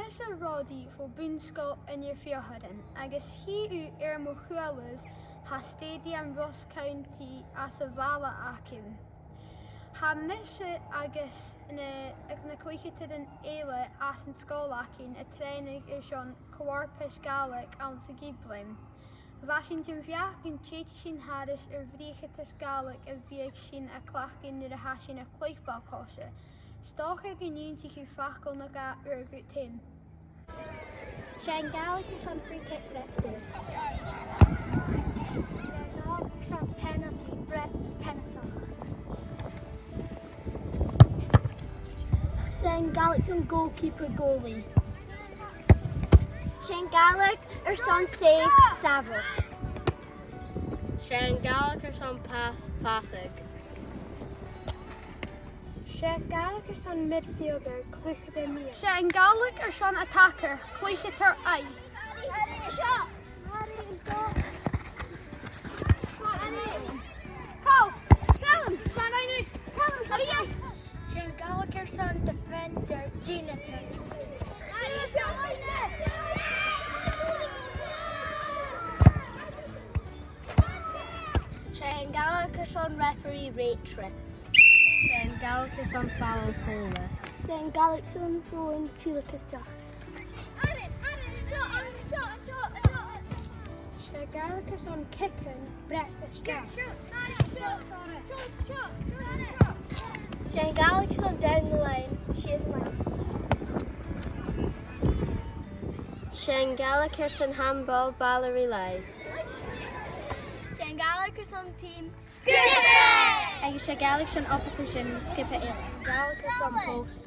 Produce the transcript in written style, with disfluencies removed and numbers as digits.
mis a rodí fó Bun-sgoil Inbhir Pheofharain, agus hi mo chualuh ha Stadium Ross County as a bhela acim. Ha mis agus na clúchatadan éile as an scóil acin a trénig Sean Comharpas Gàidhlig an sa Gàidhlig. Bhasin din bheach an tréit sin haris bhríochatas Gàidhlig a bhíag sin a clachgin nuair a hasin a clúchbal cóise. Stocha gníon si chu fachil na ga urgut tim. Sean Gàidhlig is on free kick repsu. Sean on penalty penalty. Sean Gàidhlig on goalkeeper goalie. Sean Gàidhlig son save saver. Sean Gàidhlig son passig. Sean Gàidhlig son midfielder clúchadar mia. Sean Gàidhlig son attacker clúchatar ai. Sean Gàidhlig son defender Jonathan. Sean Gàidhlig son referee Rachel. Sean Gàidhlig son foul forward. Sean Gàidhlig son slowing Chulicus Jack. Sean Gàidhlig son kicking breakfast Jack. Sean Gàidhlig son down the line. She is mine. Sean Gàidhlig son handball Valerie lives. Sean Gàidhlig son team Agus Sean Gàidhlig son opposition skipper éile. Gàidhlig son post.